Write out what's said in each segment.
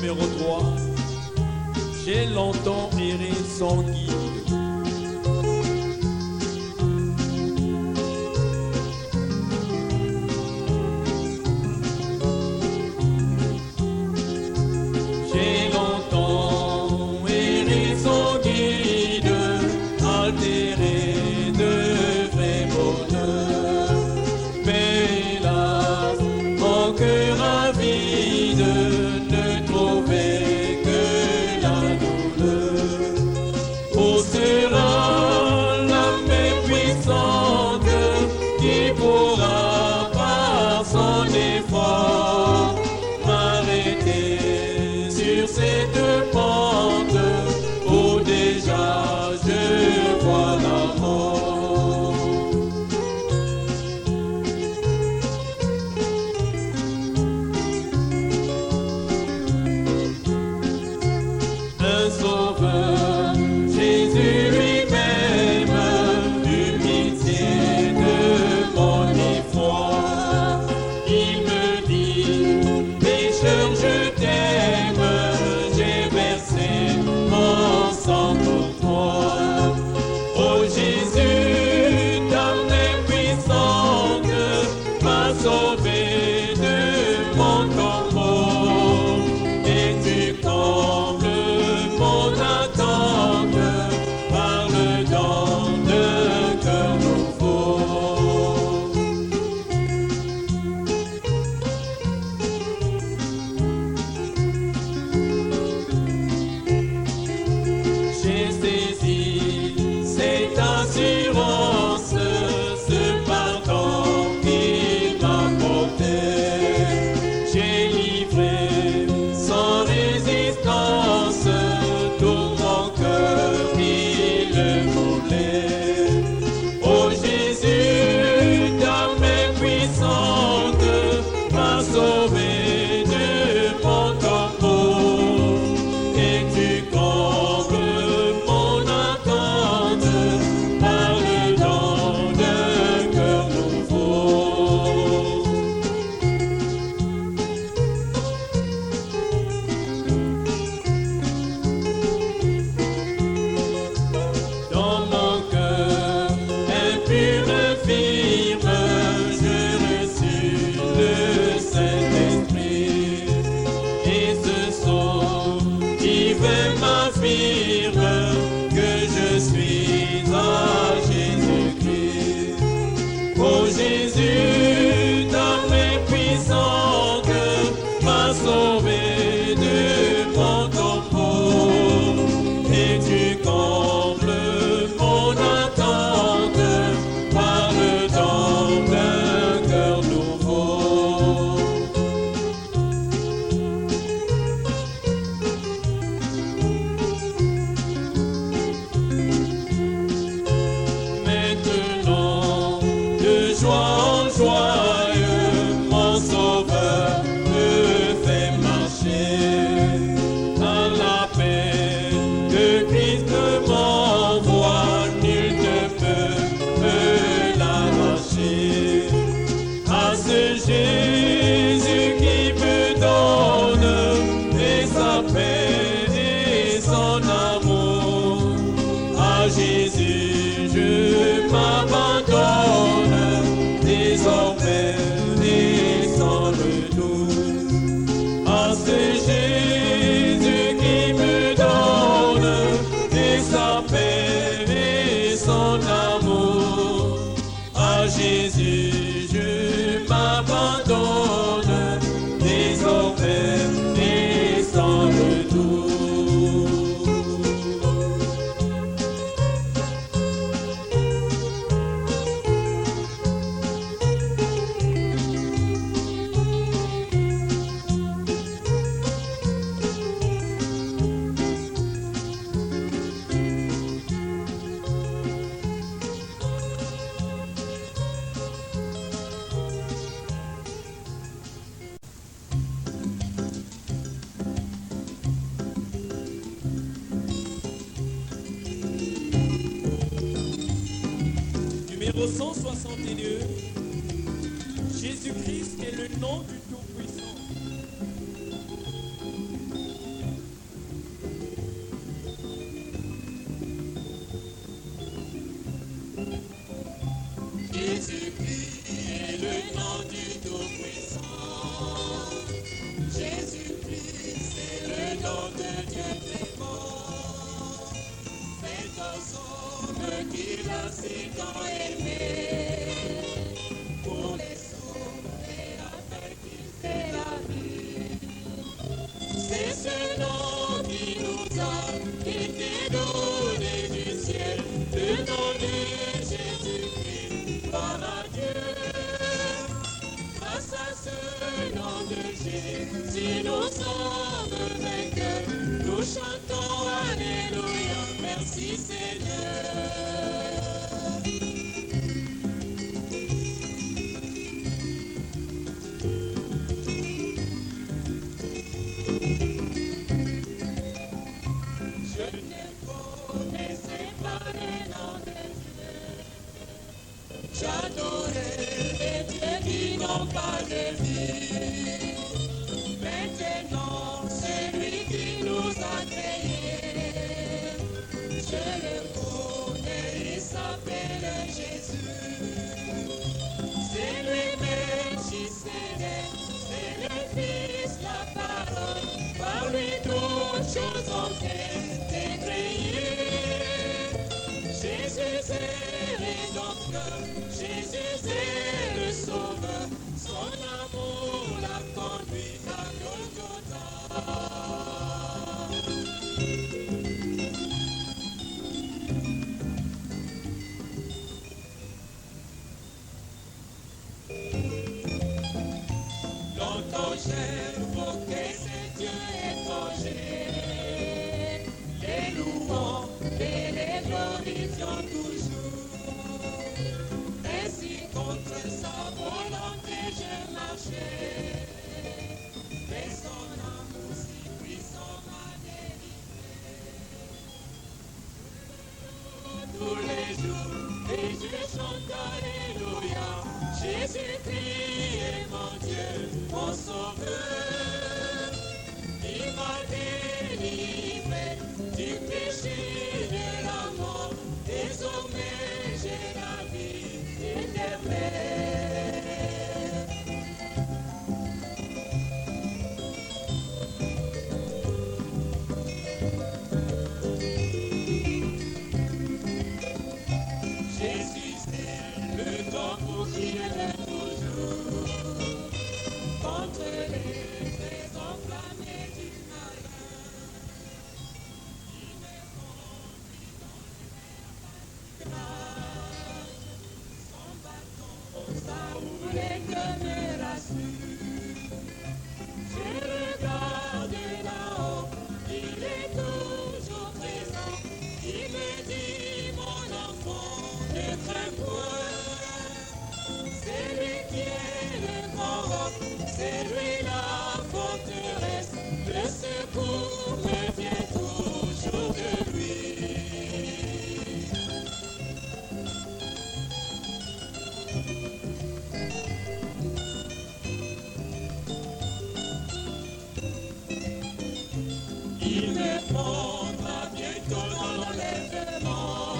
numéro 3. J'ai longtemps erré sans guide. J'ai longtemps erré sans guide, altéré de vrai bonheur. Mais hélas, mon cœur avide ne trouvait que la douleur. Où sera la main puissante qui pourra par son effort m'arrêter sur cette pente où déjà je vois la mort. Un sauveur, Jésus lui-même, eut pitié de mon effroi. Il me dit, pécheur, je t'aime, j'ai versé mon sang pour toi. Oh Jésus, ta main puissante m'a sauvé de mon tombeau, et tu combles mon attente par le don d'un cœur nouveau. J'ai saisi cette assurance, ce pardon qu'il m'apportait. J'ai livré sans résistance tout mon cœur qui le voulait. Oh Jésus, ta main puissante m'a sauvé de mon tombeau, et tu combles mon attente par le don d'un cœur nouveau. Dans mon cœur impur, infirme, je reçus le Saint-Esprit, et ce sceau divin m'affirme que je suis à Jésus-Christ. Oh Jésus, ta main puissante m'a sauvé de mon tombeau, et tu combles mon attente par le don d'un cœur nouveau. Maintenant, de joie en joie, mon sauveur me fait marcher dans la paix que Christ m'envoie. Nul ne peut me l'arracher. À ce Jésus qui me donne et sa paix et son amour, à Jésus je m'abandonne désormais et sans le doute. À ce Jésus qui me donne et sa paix et son amour, à Jésus je m'abandonne désormais et sans le doute. Numéro 162, Jésus-Christ est le nom du Tout-Puissant. qui nous sauve vainqueurs. Nous chantons Alléluia, merci Seigneur. Je ne connaissais pas les noms de Dieu. J'adorais les dieux qui n'ont pas de vie. Maintenant, celui qui nous a créés, je le connais, il s'appelle Jésus. C'est lui-même qui s'élève, c'est le Fils, la parole. Par lui toutes choses ont été créées. Jésus est rédempteur, Jésus est le sauveur. Son amour l'a conduit à Golgotha. Longtemps j'ai invoqué ces dieux étrangers, les louons et les glorifiant toujours. Ainsi contre sa volonté je marchais, mais son amour si puissant m'a délivré. Tous les jours, et je chante Alléluia, Jésus-Christ est mon Dieu, mon sauveur. Il m'a délivré du péché, de la mort, désormais j'ai la vie éternelle. Jésus c'est le temps pour qui est toujours contre les traits enflammés du malin. Il me conduit dans les mers son bâton, ça roulait comme la suie. Je regarde là-haut, il est toujours présent. Il me dit, mon enfant, ne crains point. C'est lui qui est le grand roc, c'est lui la forteresse. Le secours me vient toujours de lui. Il me prendra bientôt dans l'enlèvement.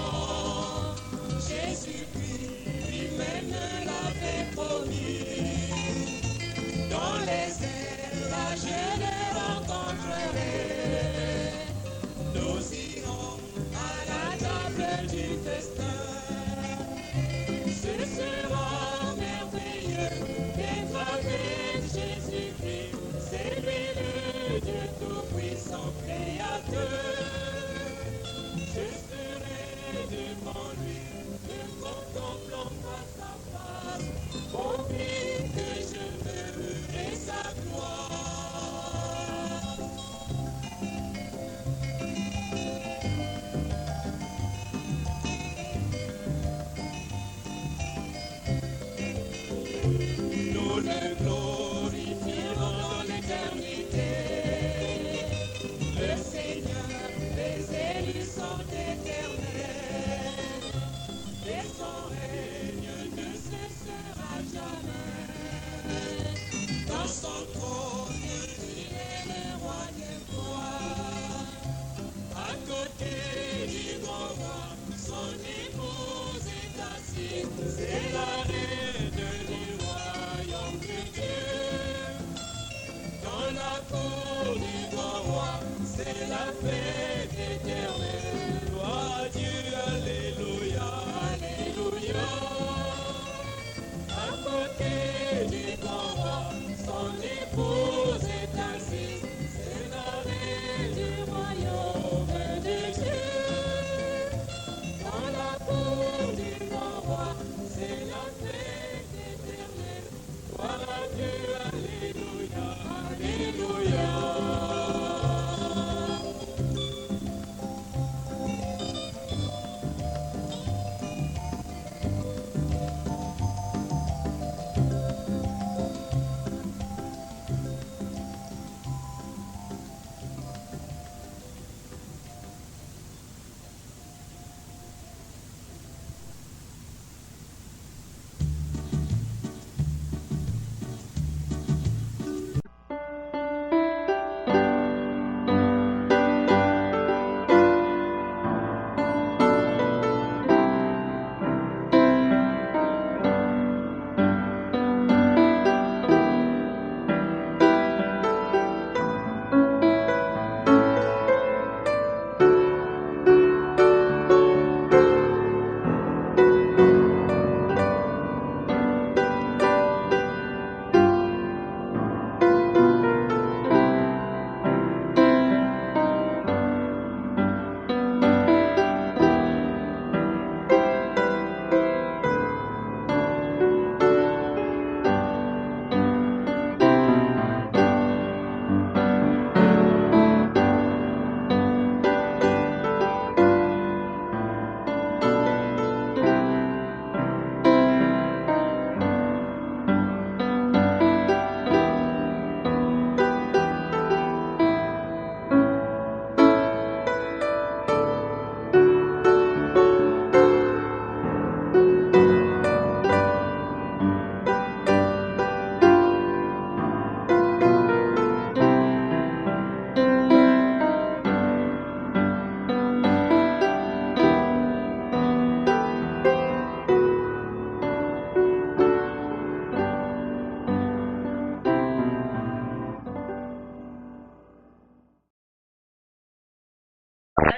Jésus-Christ lui-même l'avait promis. Dans les airs, là je le rencontrerai. Nous irons à la table du festin. Ce sera merveilleux d'être avec Jésus-Christ. C'est lui le Dieu tout-puissant créateur. Je serai devant lui, le contemplant face à face. Oublie que je verrai sa gloire. Nous le glorifierons dans l'éternité. Le Seigneur, les élus sont éternels. Et son règne ne cessera jamais. Dans son trône, il est le roi des rois. À côté du grand roi, son épouse est assise. C'est la reine du royaume de Dieu.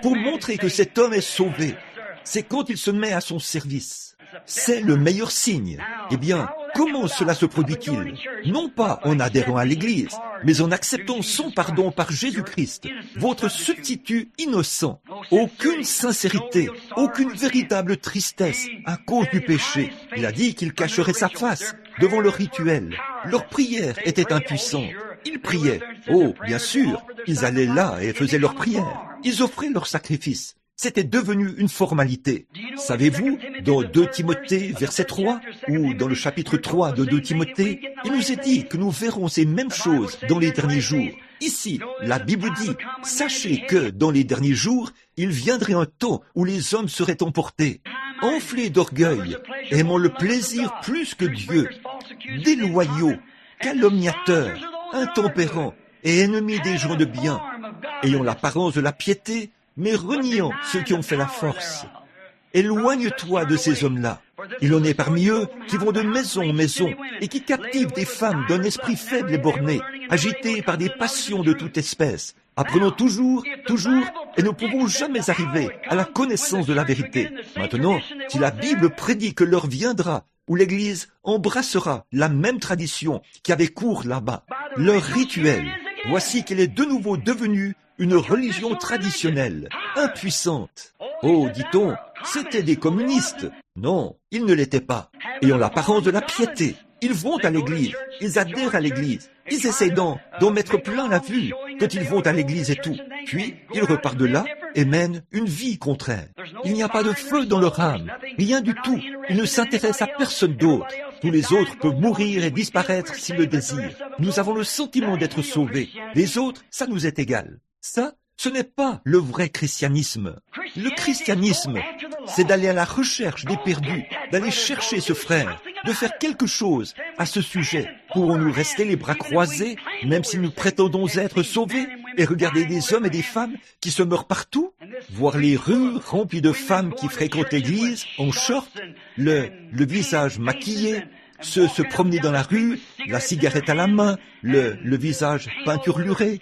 pour montrer que cet homme est sauvé. C'est quand il se met à son service. C'est le meilleur signe. Eh bien, comment cela se produit-il? Non pas en adhérant à l'Église, mais en acceptant son pardon par Jésus-Christ, votre substitut innocent. Aucune sincérité, aucune véritable tristesse à cause du péché. Il a dit qu'il cacherait sa face devant leur rituel. Leur prière était impuissante. Ils priaient. Oh, bien sûr, ils allaient là et faisaient leur prière. Ils offraient leur sacrifice. C'était devenu une formalité. Savez-vous, dans 2 Timothée, verset 3, ou dans le chapitre 3 de 2 Timothée, il nous est dit que nous verrons ces mêmes choses dans les derniers jours. Ici, la Bible dit, « Sachez que dans les derniers jours, il viendrait un temps où les hommes seraient emportés, enflés d'orgueil, aimant le plaisir plus que Dieu, déloyaux, calomniateurs, intempérants et ennemis des gens de bien, ayant l'apparence de la piété, mais reniant ceux qui ont fait la force. Éloigne-toi de ces hommes-là. Il en est parmi eux qui vont de maison en maison et qui captivent des femmes d'un esprit faible et borné, agitées par des passions de toute espèce, apprenant toujours, et ne pouvons jamais arriver à la connaissance de la vérité. Maintenant, si la Bible prédit que l'heure viendra où l'Église embrassera la même tradition qui avait cours là-bas, leur rituel, voici qu'elle est de nouveau devenue une religion traditionnelle, impuissante. Oh, dit-on, c'étaient des communistes. Non, ils ne l'étaient pas. Ayant l'apparence de la piété, ils vont à l'église, ils adhèrent à l'église, ils essayent d'en mettre plein la vue quand ils vont à l'église et tout. Puis, ils repartent de là et mènent une vie contraire. Il n'y a pas de feu dans leur âme, rien du tout. Ils ne s'intéressent à personne d'autre. Tous les autres peuvent mourir et disparaître s'ils le désirent. Nous avons le sentiment d'être sauvés. Les autres, ça nous est égal. Ça, ce n'est pas le vrai christianisme. Le christianisme, c'est d'aller à la recherche des perdus, d'aller chercher ce frère, de faire quelque chose à ce sujet. Pourrons-nous rester les bras croisés, même si nous prétendons être sauvés, et regarder des hommes et des femmes qui se meurent partout? Voir les rues remplies de femmes qui fréquentent l'église en short, le visage maquillé, se promener dans la rue, la cigarette à la main, le visage peinturluré.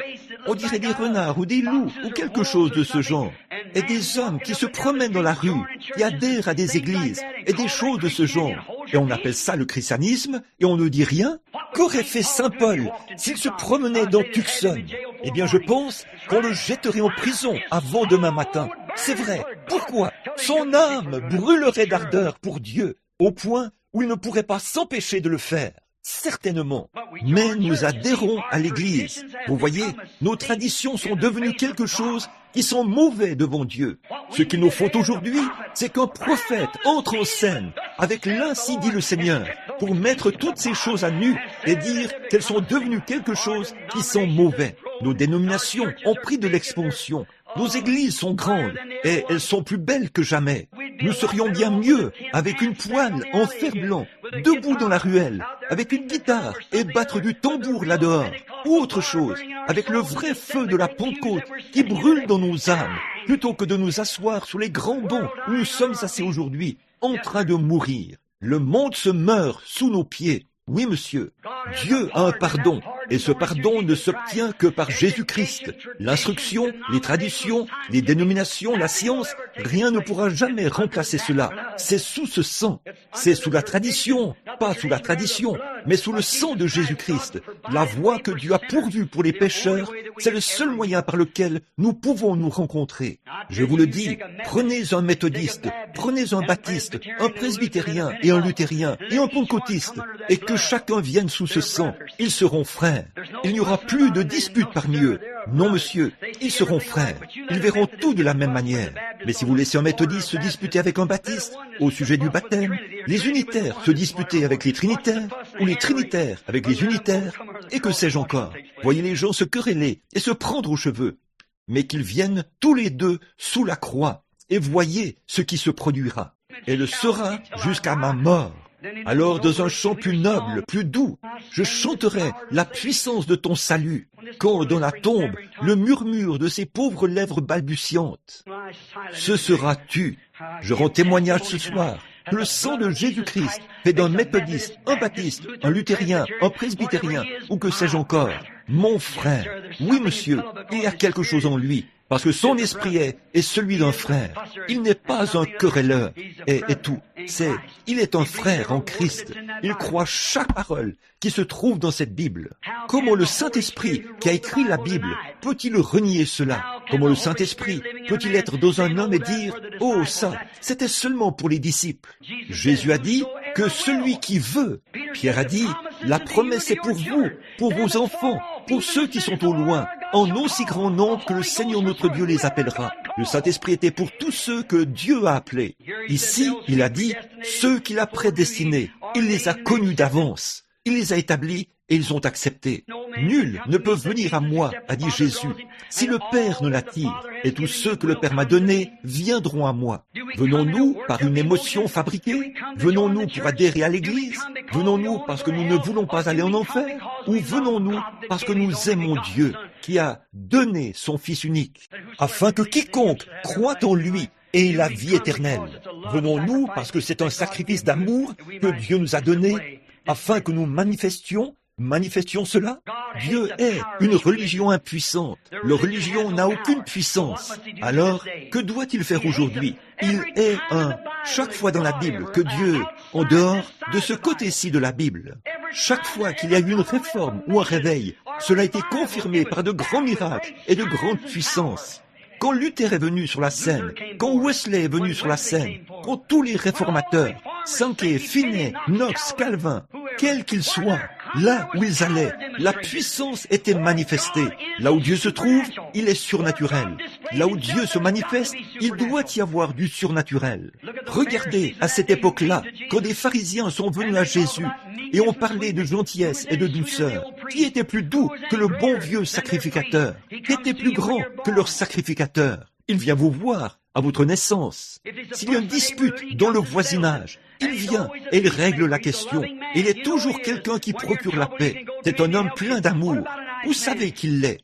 On dirait des renards ou des loups ou quelque chose de ce genre. Et des hommes qui se promènent dans la rue, qui adhèrent à des églises et des choses de ce genre. Et on appelle ça le christianisme et on ne dit rien. Qu'aurait fait Saint Paul s'il se promenait dans Tucson? Eh bien, je pense qu'on le jetterait en prison avant demain matin. C'est vrai. Pourquoi? Son âme brûlerait d'ardeur pour Dieu, au point où il ne pourrait pas s'empêcher de le faire. Certainement. Mais nous adhérons à l'Église. Vous voyez, nos traditions sont devenues quelque chose qui sont mauvais devant Dieu. Ce qu'il nous faut aujourd'hui, c'est qu'un prophète entre en scène avec l'Ainsi dit le Seigneur pour mettre toutes ces choses à nu et dire qu'elles sont devenues quelque chose qui sont mauvais. Nos dénominations ont pris de l'expansion. Nos églises sont grandes et elles sont plus belles que jamais. Nous serions bien mieux avec une poêle en fer blanc, debout dans la ruelle, avec une guitare et battre du tambour là-dehors, ou autre chose, avec le vrai feu de la Pentecôte qui brûle dans nos âmes, plutôt que de nous asseoir sur les grands bancs où nous sommes assis aujourd'hui, en train de mourir. Le monde se meurt sous nos pieds. Oui, monsieur, Dieu a un pardon, et ce pardon ne s'obtient que par Jésus-Christ. L'instruction, les traditions, les dénominations, la science, rien ne pourra jamais remplacer cela. C'est sous ce sang, c'est sous la tradition, pas sous la tradition, mais sous le sang de Jésus-Christ. La voie que Dieu a pourvue pour les pécheurs, c'est le seul moyen par lequel nous pouvons nous rencontrer. Je vous le dis, prenez un méthodiste, prenez un baptiste, un presbytérien et un luthérien et un pentecôtiste, et que chacun vienne sous ce sang. Ils seront frères. Il n'y aura plus de dispute parmi eux. Non, monsieur, ils seront frères. Ils verront tout de la même manière. Mais si vous laissez un méthodiste se disputer avec un baptiste au sujet du baptême, les unitaires se disputer avec les trinitaires, ou les trinitaires avec les unitaires, et que sais-je encore. Voyez les gens se quereller et se prendre aux cheveux, mais qu'ils viennent tous les deux sous la croix, et voyez ce qui se produira. Et le sera jusqu'à ma mort. Alors, dans un chant plus noble, plus doux, je chanterai la puissance de ton salut, quand dans la tombe, le murmure de ces pauvres lèvres balbutiantes. Ce sera tu. Je rends témoignage ce soir que le sang de Jésus-Christ fait d'un méthodiste, un baptiste, un luthérien, un presbytérien, ou que sais-je encore, mon frère. Oui, monsieur, il y a quelque chose en lui. parce que son esprit est celui d'un frère. Il n'est pas un querelleur et tout. Il est un frère en Christ. Il croit chaque parole qui se trouve dans cette Bible. Comment le Saint-Esprit qui a écrit la Bible peut-il renier cela? Comment le Saint-Esprit peut-il être dans un homme et dire « Oh, ça, c'était seulement pour les disciples ». Jésus a dit que celui qui veut, Pierre a dit « La promesse est pour vous, pour vos enfants, pour ceux qui sont au loin, en aussi grand nombre que le Seigneur notre Dieu les appellera. » Le Saint-Esprit était pour tous ceux que Dieu a appelés. Ici, il a dit « Ceux qu'il a prédestinés, il les a connus d'avance. Il les a établis et ils ont accepté. Nul ne peut venir à moi, a dit Jésus, si le Père ne l'attire, et tous ceux que le Père m'a donnés viendront à moi. Venons-nous par une émotion fabriquée? Venons-nous pour adhérer à l'Église? Venons-nous parce que nous ne voulons pas aller en enfer? Ou venons-nous parce que nous aimons Dieu, qui a donné son Fils unique, afin que quiconque croit en lui ait la vie éternelle? Venons-nous parce que c'est un sacrifice d'amour que Dieu nous a donné, afin que nous manifestions cela? Dieu est une religion impuissante. La religion n'a aucune puissance. Alors, que doit-il faire aujourd'hui? Il est chaque fois dans la Bible que Dieu, en dehors de ce côté-ci de la Bible, chaque fois qu'il y a eu une réforme ou un réveil, cela a été confirmé par de grands miracles et de grandes puissances. Quand Luther est venu sur la scène, quand Wesley est venu sur la scène, quand tous les réformateurs, Sankey, Finney, Knox, Calvin, quels qu'ils soient, là où ils allaient, la puissance était manifestée. Là où Dieu se trouve, il est surnaturel. Là où Dieu se manifeste, il doit y avoir du surnaturel. Regardez à cette époque-là, quand des pharisiens sont venus à Jésus et ont parlé de gentillesse et de douceur. Qui était plus doux que le bon vieux sacrificateur? Qui était plus grand que leur sacrificateur? Il vient vous voir à votre naissance. S'il y a une dispute dans le voisinage, il vient et il règle la question. Il est toujours quelqu'un qui procure la paix. C'est un homme plein d'amour. Vous savez qu'il l'est.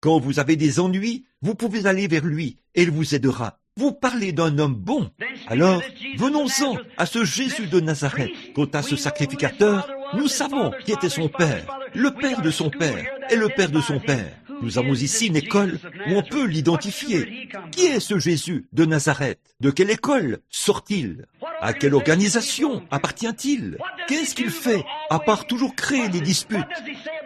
Quand vous avez des ennuis, vous pouvez aller vers lui et il vous aidera. Vous parlez d'un homme bon. Alors, venons-en à ce Jésus de Nazareth. Quant à ce sacrificateur, nous savons qui était son père, le père de son père et le père de son père. Nous avons ici une école où on peut l'identifier. Qui est ce Jésus de Nazareth? De quelle école sort-il? À quelle organisation appartient-il? Qu'est-ce qu'il fait à part toujours créer des disputes?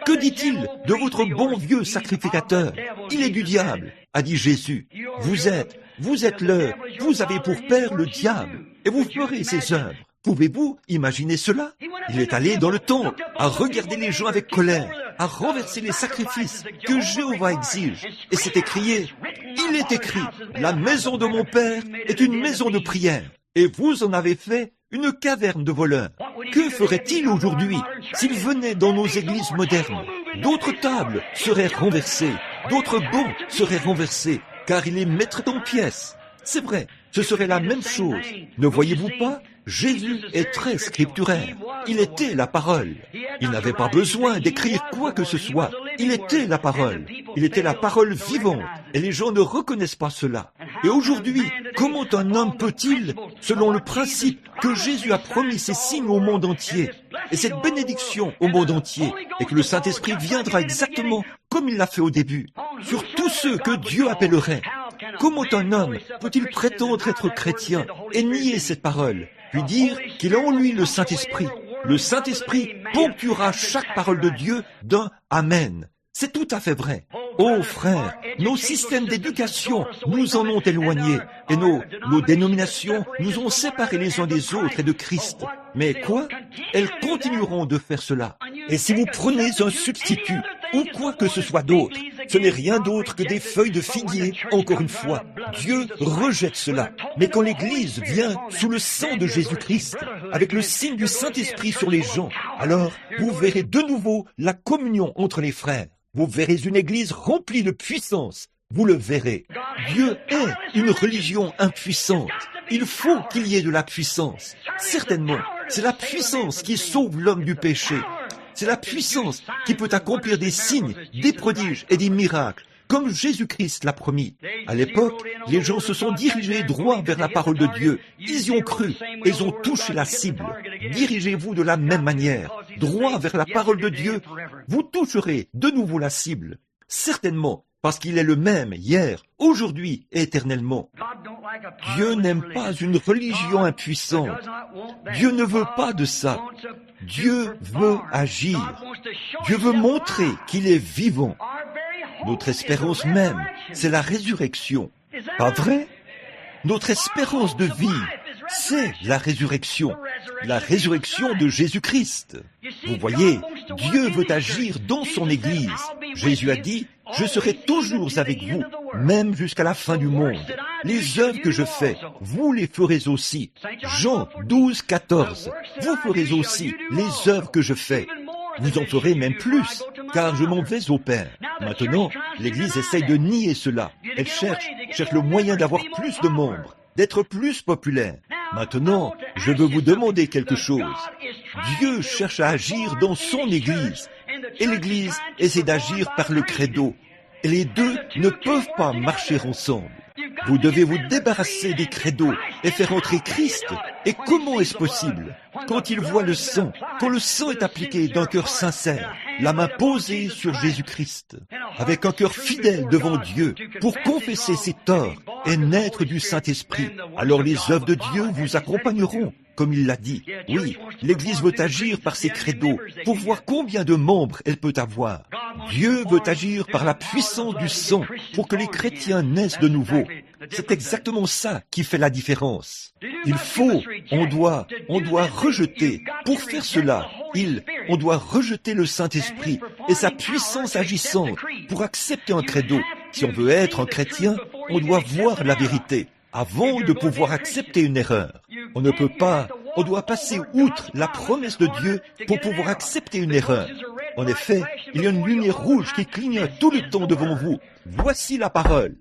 Que dit-il de votre bon vieux sacrificateur? Il est du diable, a dit Jésus. Vous êtes vous avez pour père le diable, et vous ferez ses œuvres. Pouvez-vous imaginer cela? Il est allé dans le temple, à regarder les gens avec colère, à renverser les sacrifices que Jéhovah exige. Et c'est écrié, il est écrit, la maison de mon père est une maison de prière. Et vous en avez fait une caverne de voleurs. Que ferait-il aujourd'hui s'il venait dans nos églises modernes? D'autres tables seraient renversées, d'autres bancs seraient renversés, car il les mettrait en pièces. C'est vrai, ce serait la même chose. Ne voyez-vous pas? Jésus est très scripturaire. Il était la parole. Il n'avait pas besoin d'écrire quoi que ce soit. Il était la parole. Il était la parole vivante. Et les gens ne reconnaissent pas cela. Et aujourd'hui, comment un homme peut-il, selon le principe que Jésus a promis ces signes au monde entier, et cette bénédiction au monde entier, et que le Saint-Esprit viendra exactement comme il l'a fait au début, sur tous ceux que Dieu appellerait, comment un homme peut-il prétendre être chrétien et nier cette parole, puis dire qu'il a en lui le Saint-Esprit? Le Saint-Esprit ponctuera chaque parole de Dieu d'un « Amen ». C'est tout à fait vrai. Oh frères, nos systèmes d'éducation nous en ont éloignés et nos dénominations nous ont séparés les uns des autres et de Christ. Mais quoi? Elles continueront de faire cela. Et si vous prenez un substitut ou quoi que ce soit d'autre, ce n'est rien d'autre que des feuilles de figuier, encore une fois. Dieu rejette cela. Mais quand l'Église vient sous le sang de Jésus-Christ, avec le signe du Saint-Esprit sur les gens, alors vous verrez de nouveau la communion entre les frères. Vous verrez une église remplie de puissance. Vous le verrez. Dieu est une religion impuissante. Il faut qu'il y ait de la puissance. Certainement, c'est la puissance qui sauve l'homme du péché. C'est la puissance qui peut accomplir des signes, des prodiges et des miracles, comme Jésus-Christ l'a promis. À l'époque, les gens se sont dirigés droit vers la parole de Dieu. Ils y ont cru. Ils ont touché la cible. Dirigez-vous de la même manière. Droit vers la parole de Dieu, vous toucherez de nouveau la cible. Certainement, parce qu'il est le même hier, aujourd'hui et éternellement. Dieu n'aime pas une religion impuissante. Dieu ne veut pas de ça. Dieu veut agir. Dieu veut montrer qu'il est vivant. Notre espérance même, c'est la résurrection. Pas vrai? Notre espérance de vie, c'est la résurrection de Jésus-Christ. Vous voyez, Dieu veut agir dans son Église. Jésus a dit, « Je serai toujours avec vous, même jusqu'à la fin du monde. Les œuvres que je fais, vous les ferez aussi. » Jean 12, 14. Vous ferez aussi les œuvres que je fais. Vous en ferez même plus, car je m'en vais au Père. Maintenant, l'Église essaye de nier cela. Elle cherche le moyen d'avoir plus de membres, d'être plus populaire. Maintenant, je veux vous demander quelque chose. Dieu cherche à agir dans son Église, et l'Église essaie d'agir par le credo. Et les deux ne peuvent pas marcher ensemble. Vous devez vous débarrasser des credos et faire entrer Christ. Et comment est-ce possible? Quand il voit le sang, quand le sang est appliqué d'un cœur sincère, la main posée sur Jésus-Christ, avec un cœur fidèle devant Dieu, pour confesser ses torts et naître du Saint-Esprit, alors les œuvres de Dieu vous accompagneront, comme il l'a dit. Oui, l'Église veut agir par ses credos pour voir combien de membres elle peut avoir. Dieu veut agir par la puissance du sang pour que les chrétiens naissent de nouveau. C'est exactement ça qui fait la différence. On doit rejeter, pour faire cela, on doit rejeter le Saint-Esprit et sa puissance agissante pour accepter un credo. Si on veut être un chrétien, on doit voir la vérité avant de pouvoir accepter une erreur. On doit passer outre la promesse de Dieu pour pouvoir accepter une erreur. En effet, il y a une lumière rouge qui clignote tout le temps devant vous. Voici la parole.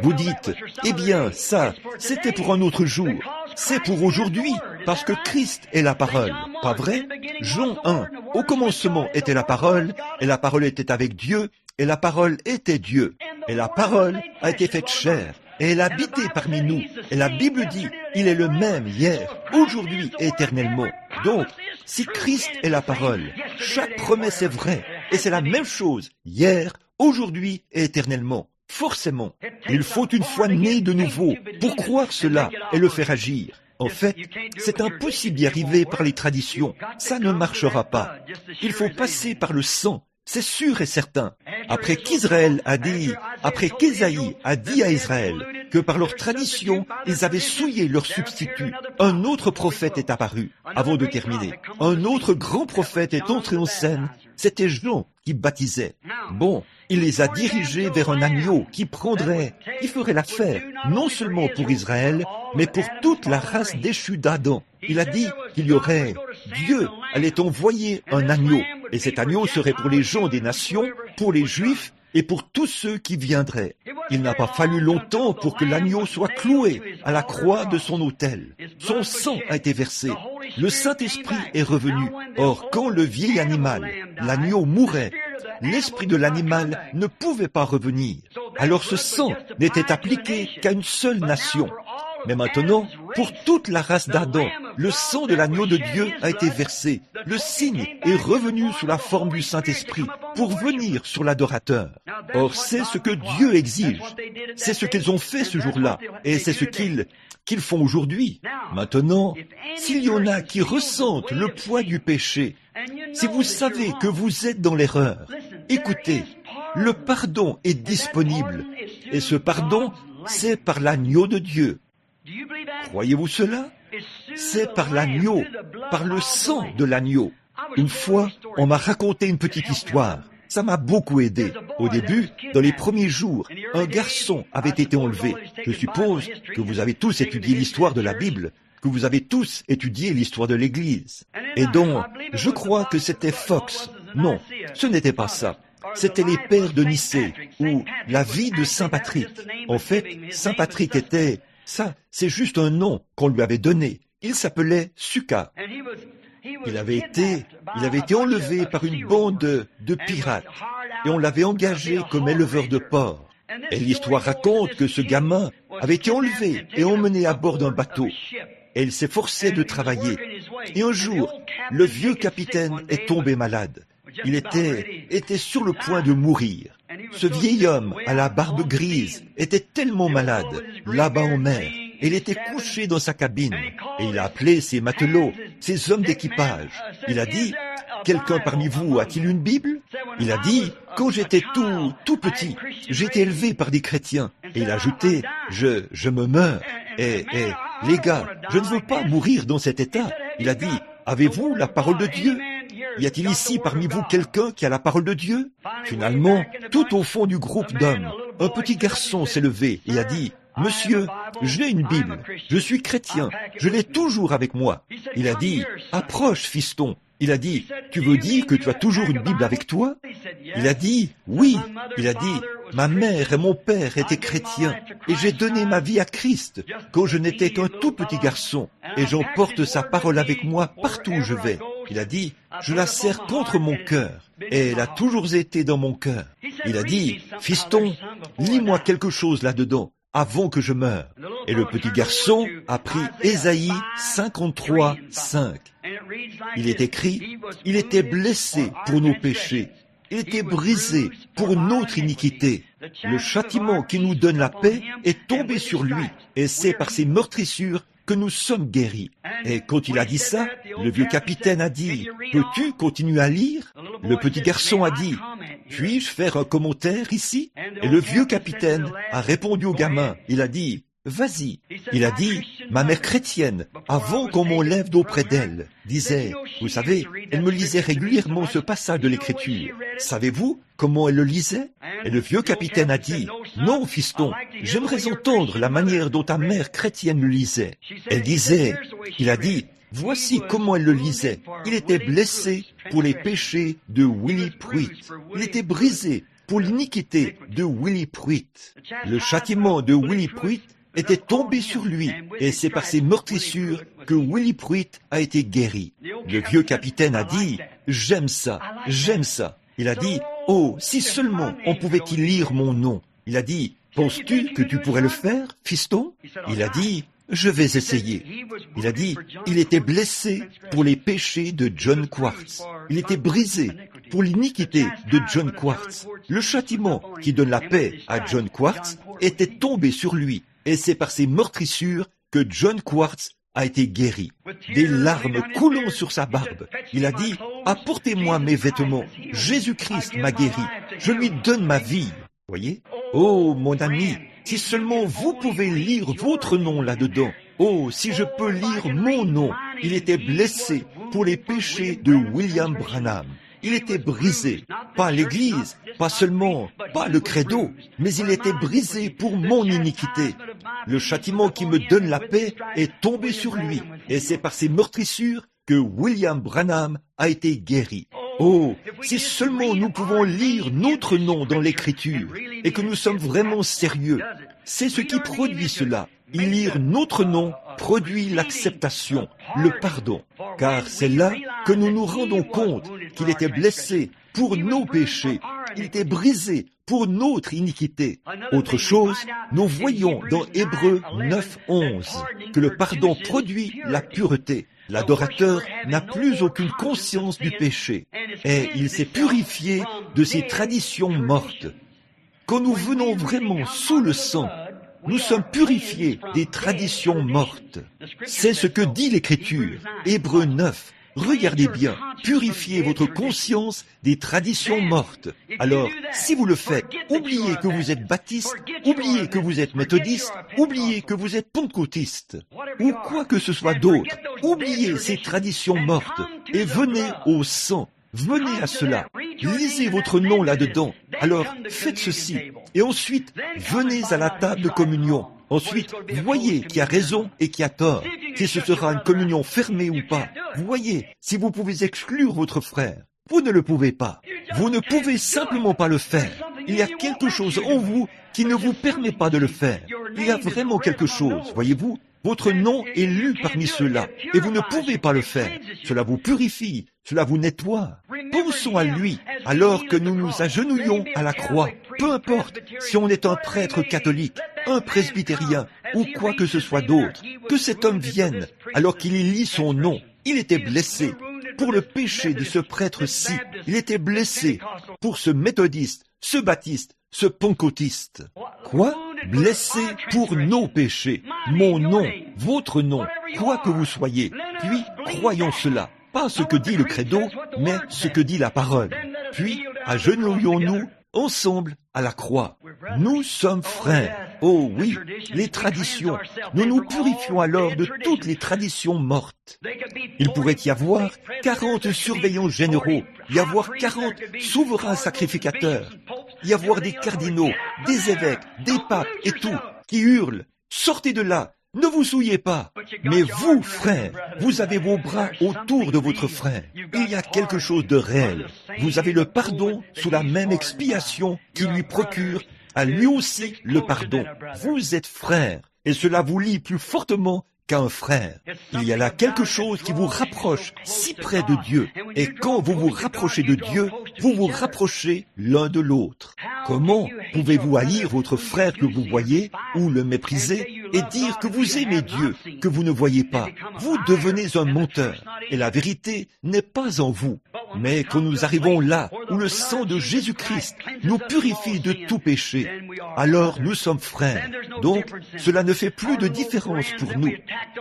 Vous dites, eh bien, ça, c'était pour un autre jour. C'est pour aujourd'hui, parce que Christ est la parole. Pas vrai? Jean 1. Au commencement était la parole, et la parole était avec Dieu, et la parole était Dieu. Et la parole a été faite chair, et elle a habité parmi nous. Et la Bible dit, il est le même hier, aujourd'hui et éternellement. Donc, si Christ est la parole, chaque promesse est vraie, et c'est la même chose, hier, aujourd'hui et éternellement. Forcément, il faut une foi née de nouveau pour croire cela et le faire agir. En fait, c'est impossible d'y arriver par les traditions. Ça ne marchera pas. Il faut passer par le sang. C'est sûr et certain. Après qu'Ésaïe a dit à Israël que par leur tradition, ils avaient souillé leur substitut, un autre prophète est apparu. Avant de terminer, un autre grand prophète est entré en scène. C'était Jean qui baptisait. Bon, il les a dirigés vers un agneau qui ferait l'affaire, non seulement pour Israël, mais pour toute la race déchue d'Adam. Il a dit Dieu allait envoyer un agneau, et cet agneau serait pour les gens des nations, pour les Juifs, et pour tous ceux qui viendraient. Il n'a pas fallu longtemps pour que l'agneau soit cloué à la croix de son autel. Son sang a été versé. Le Saint-Esprit est revenu. Or, quand le vieil animal, l'agneau, mourait, l'esprit de l'animal ne pouvait pas revenir. Alors ce sang n'était appliqué qu'à une seule nation. Mais maintenant, pour toute la race d'Adam, le sang de l'agneau de Dieu a été versé. Le signe est revenu sous la forme du Saint-Esprit pour venir sur l'adorateur. Or, c'est ce que Dieu exige. C'est ce qu'ils ont fait ce jour-là. Et c'est ce qu'ils font aujourd'hui. Maintenant, s'il y en a qui ressentent le poids du péché, si vous savez que vous êtes dans l'erreur, écoutez, le pardon est disponible. Et ce pardon, c'est par l'agneau de Dieu. Croyez-vous cela? C'est par l'agneau, par le sang de l'agneau. Une fois, on m'a raconté une petite histoire. Ça m'a beaucoup aidé. Au début, dans les premiers jours, un garçon avait été enlevé. Je suppose que vous avez tous étudié l'histoire de la Bible, que vous avez tous étudié l'histoire de l'Église. Et donc, je crois que c'était Fox. Non, ce n'était pas ça. C'était les pères de Nicée, ou la vie de Saint Patrick. En fait, Saint Patrick était... Ça, c'est juste un nom qu'on lui avait donné. Il s'appelait Suka. Il avait été enlevé par une bande de pirates et on l'avait engagé comme éleveur de porcs. Et l'histoire raconte que ce gamin avait été enlevé et emmené à bord d'un bateau. Et il s'efforçait de travailler. Et un jour, le vieux capitaine est tombé malade. Il était sur le point de mourir. Ce vieil homme à la barbe grise était tellement malade, là-bas en mer. Il était couché dans sa cabine et il a appelé ses matelots, ses hommes d'équipage. Il a dit, « Quelqu'un parmi vous a-t-il une Bible ?» Il a dit, « Quand j'étais tout petit, j'ai été élevé par des chrétiens. » Et il a ajouté, « Je me meurs. Et les gars, je ne veux pas mourir dans cet état. » Il a dit, « Avez-vous la parole de Dieu ? Y a-t-il ici parmi vous quelqu'un qui a la parole de Dieu ?» Finalement, tout au fond du groupe d'hommes, un petit garçon s'est levé et a dit, « Monsieur, j'ai une Bible, je suis chrétien, je l'ai toujours avec moi. » Il a dit, « Approche, fiston. » Il a dit, « Tu veux dire que tu as toujours une Bible avec toi ?» Il a dit, « Oui. » Il a dit, « Ma mère et mon père étaient chrétiens et j'ai donné ma vie à Christ quand je n'étais qu'un tout petit garçon et j'emporte sa parole avec moi partout où je vais. » Il a dit, « Je la serre contre mon cœur et elle a toujours été dans mon cœur. » Il a dit, « Fiston, lis-moi quelque chose là-dedans avant que je meure. » Et le petit garçon a pris Ésaïe 53, 5. Il est écrit, « Il était blessé pour nos péchés, il était brisé pour notre iniquité. Le châtiment qui nous donne la paix est tombé sur lui, et c'est par ses meurtrissures que nous sommes guéris. » Et quand il a dit ça, le vieux capitaine a dit, « Peux-tu continuer à lire ?» Le petit garçon a dit, « Puis-je faire un commentaire ici ?» Et le vieux capitaine a répondu au gamin, il a dit, « Vas-y. » Il a dit, « Ma mère chrétienne, avant qu'on m'enlève d'auprès d'elle, disait, vous savez, elle me lisait régulièrement ce passage de l'Écriture. Savez-vous comment elle le lisait ?» Et le vieux capitaine a dit, « Non, fiston, j'aimerais entendre la manière dont ta mère chrétienne le lisait. » Elle disait, il a dit, « Voici comment elle le lisait. Il était blessé pour les péchés de Willie Pruitt. Il était brisé pour l'iniquité de Willie Pruitt. Le châtiment de Willie Pruitt était tombé sur lui, et c'est par ses meurtrissures que Willie Pruitt a été guéri. » Le vieux capitaine a dit, « J'aime ça, j'aime ça. » Il a dit, « Oh, si seulement on pouvait y lire mon nom. » Il a dit, « Penses-tu que tu pourrais le faire, fiston ?» Il a dit, « Je vais essayer. » Il a dit, « Il était blessé pour les péchés de John Quartz. Il était brisé pour l'iniquité de John Quartz. Le châtiment qui donne la paix à John Quartz était tombé sur lui. Et c'est par ses meurtrissures que John Quartz a été guéri. » Des larmes coulant sur sa barbe, il a dit, « Apportez-moi mes vêtements. Jésus-Christ m'a guéri. Je lui donne ma vie. » Voyez ? Oh, mon ami, si seulement vous pouvez lire votre nom là-dedans. Oh, si je peux lire mon nom. Il était blessé pour les péchés de William Branham. Il était brisé, pas l'Église, pas seulement, pas le credo, mais il était brisé pour mon iniquité. Le châtiment qui me donne la paix est tombé sur lui, et c'est par ses meurtrissures que William Branham a été guéri. Oh, si seulement nous pouvons lire notre nom dans l'Écriture, et que nous sommes vraiment sérieux, c'est ce qui produit cela. Lire notre nom produit l'acceptation, le pardon, car c'est là que nous nous rendons compte qu'il était blessé pour nos péchés, il était brisé pour notre iniquité. Autre chose, nous voyons dans Hébreux 9:11 que le pardon produit la pureté. L'adorateur n'a plus aucune conscience du péché et il s'est purifié de ses traditions mortes. Quand nous venons vraiment sous le sang, nous sommes purifiés des traditions mortes. C'est ce que dit l'Écriture, Hébreux 9. Regardez bien, purifiez votre conscience des traditions mortes. Alors, si vous le faites, oubliez que vous êtes baptiste, oubliez que vous êtes méthodiste, oubliez que vous êtes pentecôtiste, ou quoi que ce soit d'autre. Oubliez ces traditions mortes et venez au sang. Venez à cela. Lisez votre nom là-dedans. Alors, faites ceci. Et ensuite, venez à la table de communion. Ensuite, voyez qui a raison et qui a tort. Si ce sera une communion fermée ou pas. Voyez si vous pouvez exclure votre frère. Vous ne le pouvez pas. Vous ne pouvez simplement pas le faire. Il y a quelque chose en vous qui ne vous permet pas de le faire. Il y a vraiment quelque chose, voyez-vous. Votre nom est lu parmi ceux-là, et vous ne pouvez pas le faire. Cela vous purifie, cela vous nettoie. Pensons à lui, alors que nous nous agenouillons à la croix. Peu importe si on est un prêtre catholique, un presbytérien, ou quoi que ce soit d'autre, que cet homme vienne, alors qu'il y lit son nom. Il était blessé pour le péché de ce prêtre-ci. Il était blessé pour ce méthodiste, ce baptiste, ce pentecôtiste. Quoi? Blessé pour nos péchés. Mon nom, votre nom, quoi que vous soyez. Puis, croyons cela. Pas ce que dit le credo, mais ce que dit la parole. Puis, agenouillons-nous ensemble à la croix. Nous sommes frères. Oh oui, les traditions. Nous nous purifions alors de toutes les traditions mortes. Il pourrait y avoir 40 surveillants généraux, y avoir 40 souverains sacrificateurs, y avoir des cardinaux, des évêques, des papes et tout, qui hurlent « Sortez de là ! Ne vous souillez pas !» Mais vous, frères, vous avez vos bras autour de votre frère. Il y a quelque chose de réel. Vous avez le pardon sous la même expiation qui lui procure à lui aussi le pardon. Vous êtes frères, et cela vous lie plus fortement qu'un frère. Il y a là quelque chose qui vous rapproche si près de Dieu. Et quand vous vous rapprochez de Dieu, vous vous rapprochez l'un de l'autre. Comment pouvez-vous haïr votre frère que vous voyez ou le mépriser et dire que vous aimez Dieu que vous ne voyez pas? Vous devenez un menteur et la vérité n'est pas en vous. Mais quand nous arrivons là où le sang de Jésus-Christ nous purifie de tout péché, alors nous sommes frères. Donc, cela ne fait plus de différence pour nous.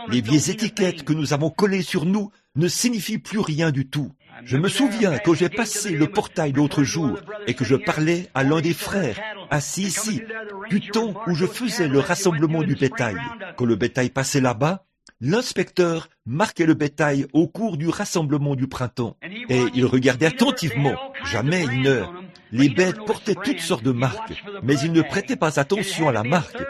Les vieilles étiquettes que nous avons collées sur nous ne signifient plus rien du tout. Je me souviens quand j'ai passé le portail l'autre jour et que je parlais à l'un des frères, assis ici, du temps où je faisais le rassemblement du bétail. Quand le bétail passait là-bas, l'inspecteur marquait le bétail au cours du rassemblement du printemps. Et il regardait attentivement, jamais une heure. Les bêtes portaient toutes sortes de marques, mais il ne prêtait pas attention à la marque.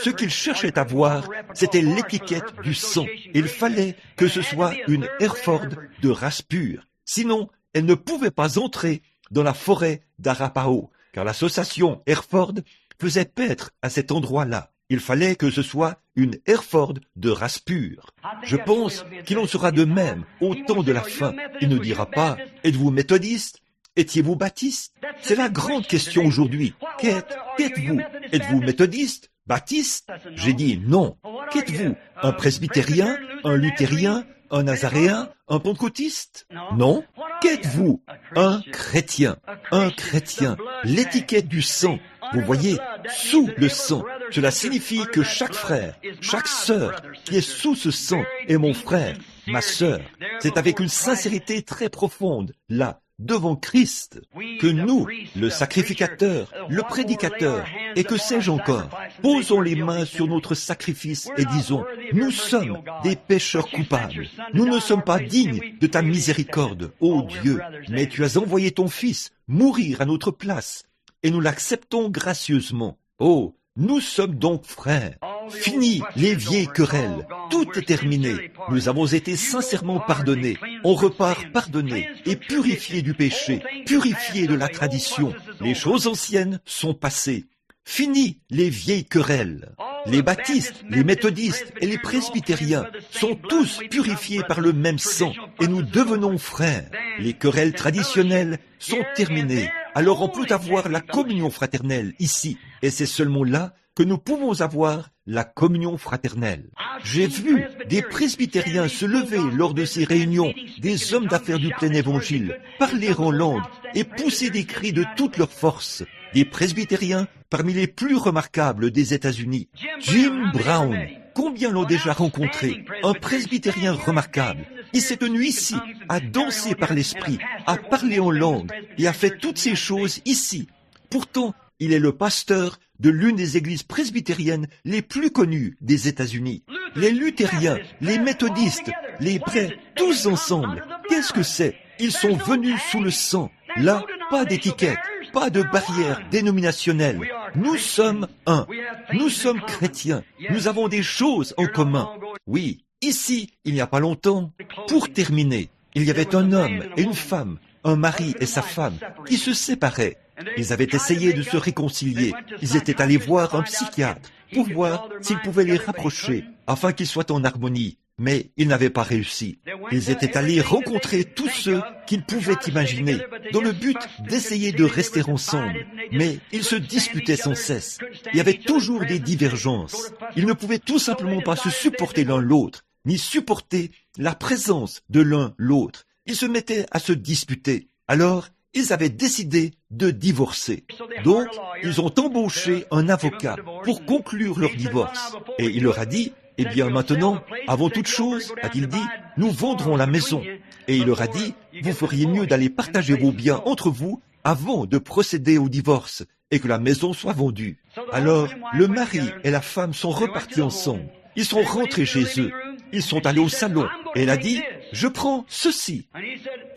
Ce qu'il cherchait à voir, c'était l'étiquette du sang. Il fallait que ce soit une Hereford de race pure. Sinon, elle ne pouvait pas entrer dans la forêt d'Arapaho, car l'association Hereford faisait paître à cet endroit-là. Il fallait que ce soit une Hereford de race pure. Je pense qu'il en sera de même au temps de la fin. Il ne dira pas « Êtes-vous méthodiste ? Étiez-vous baptiste ?» C'est la grande question aujourd'hui. Qu'êtes-vous ? Êtes-vous méthodiste ? Baptiste? J'ai dit non. Qu'êtes-vous? Un presbytérien? Un luthérien? Un nazaréen? Un pentecôtiste? Non. Qu'êtes-vous? Un chrétien. Un chrétien. L'étiquette du sang. Vous voyez, sous le sang. Cela signifie que chaque frère, chaque sœur qui est sous ce sang est mon frère, ma sœur. C'est avec une sincérité très profonde, là, devant Christ, que nous, le sacrificateur, le prédicateur, et que sais-je encore, posons les mains sur notre sacrifice et disons, nous sommes des pécheurs coupables. Nous ne sommes pas dignes de ta miséricorde, ô Dieu, mais tu as envoyé ton Fils mourir à notre place, et nous l'acceptons gracieusement. Oh, nous sommes donc frères. Fini les vieilles querelles. Tout est terminé. Nous avons été sincèrement pardonnés. On repart pardonnés et purifiés du péché, purifiés de la tradition. Les choses anciennes sont passées. Fini les vieilles querelles. Les baptistes, les méthodistes et les presbytériens sont tous purifiés par le même sang et nous devenons frères. Les querelles traditionnelles sont terminées. Alors on peut avoir la communion fraternelle ici. Et c'est seulement là que nous pouvons avoir la communion fraternelle. J'ai vu des presbytériens se lever lors de ces réunions, des hommes d'affaires du plein évangile, parler en langue et pousser des cris de toute leur force. Des presbytériens parmi les plus remarquables des États-Unis. Jim Brown, combien l'ont déjà rencontré? Un presbytérien remarquable. Il s'est tenu ici, à danser par l'esprit, à parler en langue et a fait toutes ces choses ici. Pourtant, il est le pasteur de l'une des églises presbytériennes les plus connues des États-Unis. Les luthériens, les méthodistes, les hébreux, tous ensemble. Qu'est-ce que c'est? Ils sont venus sous le sang. Là, pas d'étiquette, pas de barrière dénominationnelle. Nous sommes un. Nous sommes chrétiens. Nous avons des choses en commun. Oui, ici, il n'y a pas longtemps. Pour terminer, il y avait un homme et une femme, un mari et sa femme, qui se séparaient. Ils avaient essayé de se réconcilier. Ils étaient allés voir un psychiatre pour voir s'ils pouvaient les rapprocher afin qu'ils soient en harmonie. Mais ils n'avaient pas réussi. Ils étaient allés rencontrer tous ceux qu'ils pouvaient imaginer dans le but d'essayer de rester ensemble. Mais ils se disputaient sans cesse. Il y avait toujours des divergences. Ils ne pouvaient tout simplement pas se supporter l'un l'autre, ni supporter la présence de l'un l'autre. Ils se mettaient à se disputer. Alors, ils avaient décidé de divorcer. Donc, ils ont embauché un avocat pour conclure leur divorce. Et il leur a dit, eh bien maintenant, avant toute chose, a-t-il dit, nous vendrons la maison. Et il leur a dit, vous feriez mieux d'aller partager vos biens entre vous avant de procéder au divorce et que la maison soit vendue. Alors, le mari et la femme sont repartis ensemble. Ils sont rentrés chez eux. Ils sont allés au salon. Et elle a dit, je prends ceci.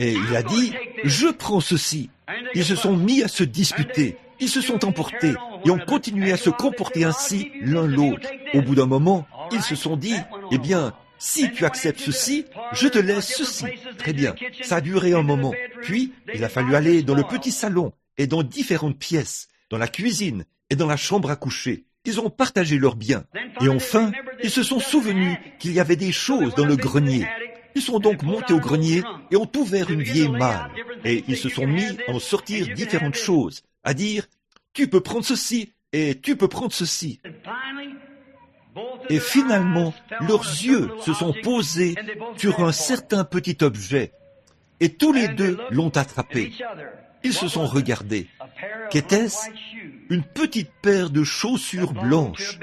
Et il a dit, je prends ceci. Ils se sont mis à se disputer. Ils se sont emportés et ont continué à se comporter ainsi l'un l'autre. Au bout d'un moment, ils se sont dit, eh bien, si tu acceptes ceci, je te laisse ceci. Très bien. Ça a duré un moment. Puis, il a fallu aller dans le petit salon et dans différentes pièces, dans la cuisine et dans la chambre à coucher. Ils ont partagé leurs biens. Et enfin, ils se sont souvenus qu'il y avait des choses dans le grenier. Ils sont donc montés au grenier et ont ouvert une vieille malle. Et ils se sont mis à en sortir différentes choses, à dire, tu peux prendre ceci et tu peux prendre ceci. Et finalement, leurs yeux se sont posés sur un certain petit objet. Et tous les deux l'ont attrapé. Ils se sont regardés. Qu'était-ce? Une petite paire de chaussures blanches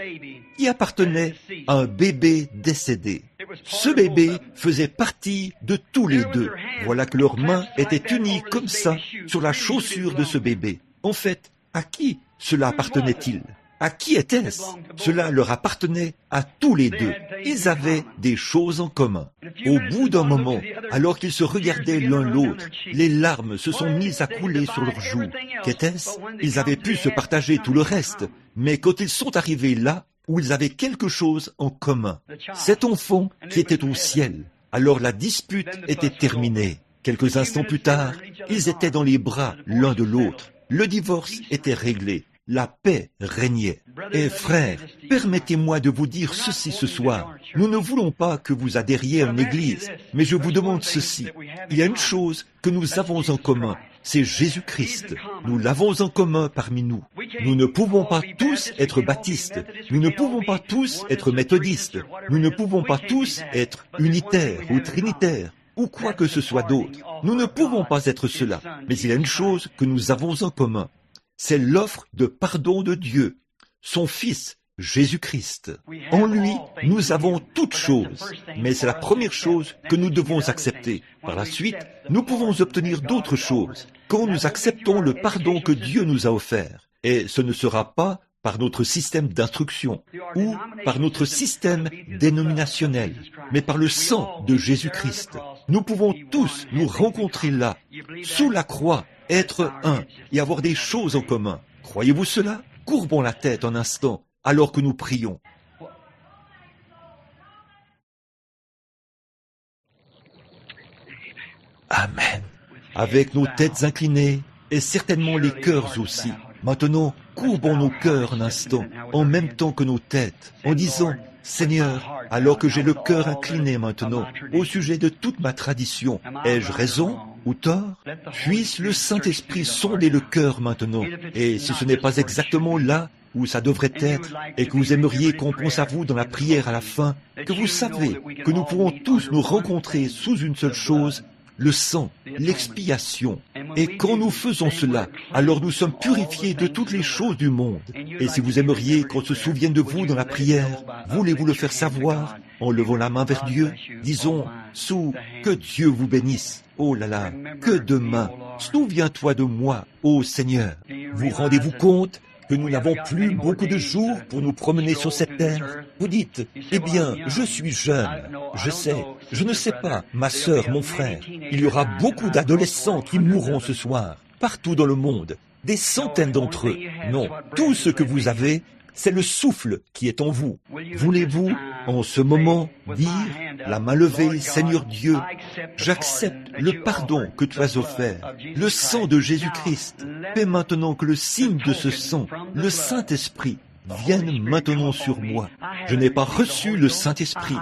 qui appartenait à un bébé décédé. Ce bébé faisait partie de tous les deux. Voilà que leurs mains étaient unies comme ça sur la chaussure de ce bébé. En fait, à qui cela appartenait-il? À qui était-ce? Cela leur appartenait à tous les deux. Ils avaient des choses en commun. Au bout d'un moment, alors qu'ils se regardaient l'un l'autre, les larmes se sont mises à couler sur leurs joues. Qu'était-ce? Ils avaient pu se partager tout le reste, mais quand ils sont arrivés là, où ils avaient quelque chose en commun, cet enfant qui était au ciel, alors la dispute était terminée. Quelques instants plus tard, ils étaient dans les bras l'un de l'autre. Le divorce était réglé. La paix régnait. Et frères, permettez-moi de vous dire ceci ce soir. Nous ne voulons pas que vous adhériez à une église, mais je vous demande ceci. Il y a une chose que nous avons en commun, c'est Jésus-Christ. Nous l'avons en commun parmi nous. Nous ne pouvons pas tous être baptistes. Nous ne pouvons pas tous être méthodistes. Nous ne pouvons pas tous être unitaires ou trinitaires ou quoi que ce soit d'autre. Nous ne pouvons pas être cela. Mais il y a une chose que nous avons en commun. C'est l'offre de pardon de Dieu, son Fils, Jésus-Christ. En lui, nous avons toutes choses, mais c'est la première chose que nous devons accepter. Par la suite, nous pouvons obtenir d'autres choses quand nous acceptons le pardon que Dieu nous a offert. Et ce ne sera pas par notre système d'instruction ou par notre système dénominationnel, mais par le sang de Jésus-Christ. Nous pouvons tous nous rencontrer là, sous la croix, être un et avoir des choses en commun. Croyez-vous cela? Courbons la tête un instant alors que nous prions. Amen. Avec nos têtes inclinées et certainement les cœurs aussi. Maintenant, courbons nos cœurs un instant, en même temps que nos têtes, en disant, Seigneur, alors que j'ai le cœur incliné maintenant, au sujet de toute ma tradition, ai-je raison ou tort? Puisse le Saint-Esprit sonder le cœur maintenant, et si ce n'est pas exactement là où ça devrait être, et que vous aimeriez qu'on pense à vous dans la prière à la fin, que vous savez que nous pourrons tous nous rencontrer sous une seule chose, le sang, l'expiation. Et quand nous faisons cela, alors nous sommes purifiés de toutes les choses du monde. Et si vous aimeriez qu'on se souvienne de vous dans la prière, voulez-vous le faire savoir en levant la main vers Dieu? Disons, sous, que Dieu vous bénisse. Oh là là, que demain, souviens-toi de moi, ô Seigneur. Vous rendez-vous compte que nous n'avons plus beaucoup de jours pour nous promener sur cette terre? Vous dites, eh bien, je suis jeune, je ne sais pas, ma sœur, mon frère, il y aura beaucoup d'adolescents qui mourront ce soir, partout dans le monde, des centaines d'entre eux. Non, tout ce que vous avez, c'est le souffle qui est en vous. Voulez-vous, en ce moment, dire, la main levée, Seigneur Dieu, j'accepte le pardon que tu as offert, le sang de Jésus-Christ. Fais maintenant que le signe de ce sang, le Saint-Esprit, vienne maintenant sur moi. Je n'ai pas reçu le Saint-Esprit,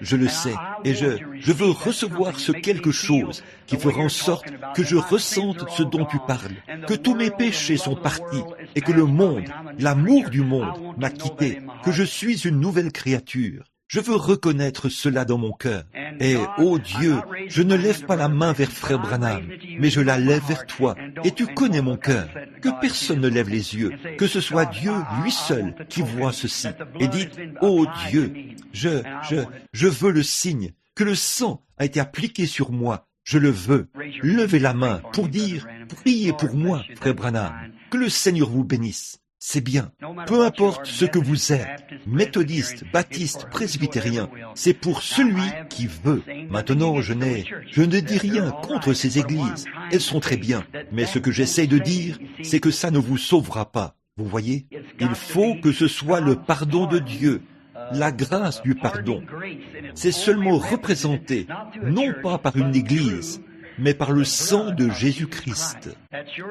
je le sais, et je veux recevoir ce quelque chose qui fera en sorte que je ressente ce dont tu parles, que tous mes péchés sont partis, et que le monde, l'amour du monde m'a quitté, que je suis une nouvelle créature. Je veux reconnaître cela dans mon cœur. Et, ô Dieu, je ne lève pas la main vers frère Branham, mais je la lève vers toi. Et tu connais mon cœur. Que personne ne lève les yeux, que ce soit Dieu, lui seul, qui voit ceci. Et dites, ô Dieu, je veux le signe, que le sang a été appliqué sur moi. Je le veux. Levez la main pour dire, priez pour moi, frère Branham. Que le Seigneur vous bénisse. C'est bien. Peu importe ce que vous êtes, méthodiste, baptiste, presbytérien, c'est pour celui qui veut. Maintenant, je ne dis rien contre ces églises. Elles sont très bien. Mais ce que j'essaie de dire, c'est que ça ne vous sauvera pas. Vous voyez? Il faut que ce soit le pardon de Dieu. La grâce du pardon. C'est seulement représenté, non pas par une église, mais par le sang de Jésus-Christ.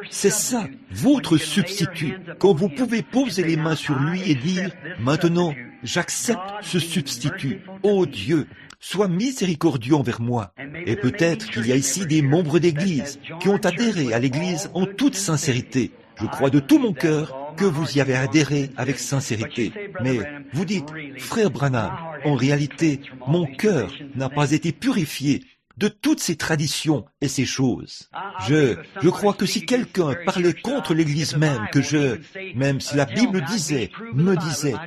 C'est ça, votre substitut, quand vous pouvez poser les mains sur lui et dire, maintenant, j'accepte ce substitut. Ô Dieu, sois miséricordieux envers moi. Et peut-être qu'il y a ici des membres d'église qui ont adhéré à l'église en toute sincérité. Je crois de tout mon cœur que vous y avez adhéré avec sincérité. Mais vous dites, frère Branham, en réalité, mon cœur n'a pas été purifié de toutes ces traditions et ces choses. Je crois que si quelqu'un parlait contre l'Église même si la Bible me disait,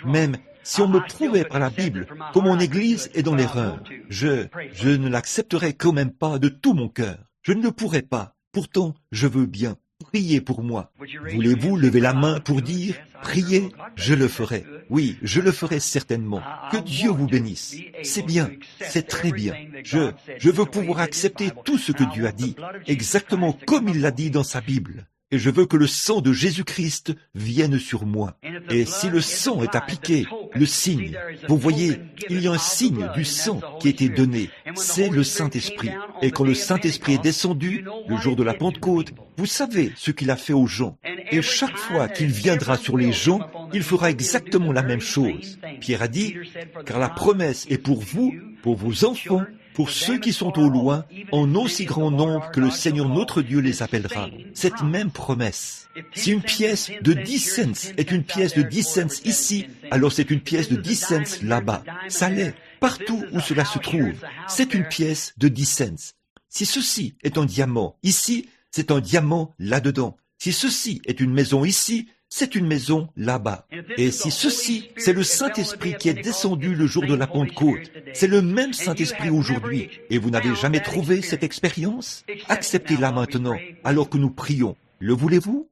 même si on me prouvait par la Bible que mon Église est dans l'erreur, je ne l'accepterais quand même pas de tout mon cœur. Je ne le pourrais pas. Pourtant, je veux bien. Priez pour moi. Voulez-vous lever la main pour dire, priez, je le ferai. Oui, je le ferai certainement. Que Dieu vous bénisse. C'est bien, c'est très bien. Je veux pouvoir accepter tout ce que Dieu a dit, exactement comme il l'a dit dans sa Bible. Et je veux que le sang de Jésus-Christ vienne sur moi. Et si le sang est appliqué, le signe, vous voyez, il y a un signe du sang qui a été donné, c'est le Saint-Esprit. Et quand le Saint-Esprit est descendu, le jour de la Pentecôte, vous savez ce qu'il a fait aux gens. Et chaque fois qu'il viendra sur les gens, il fera exactement la même chose. Pierre a dit, car la promesse est pour vous, pour vos enfants, pour ceux qui sont au loin, en aussi grand nombre que le Seigneur notre Dieu les appellera. Cette même promesse. Si une pièce de 10 cents est une pièce de 10 cents ici, alors c'est une pièce de 10 cents là-bas. Ça l'est. Partout où cela se trouve, c'est une pièce de 10 cents. Si ceci est un diamant ici, c'est un diamant là-dedans. Si ceci est une maison ici, c'est une maison là-bas. Et si ceci, c'est le Saint-Esprit qui est descendu le jour de la Pentecôte, c'est le même Saint-Esprit aujourd'hui, et vous n'avez jamais trouvé cette expérience? Acceptez-la maintenant, alors que nous prions. Le voulez-vous?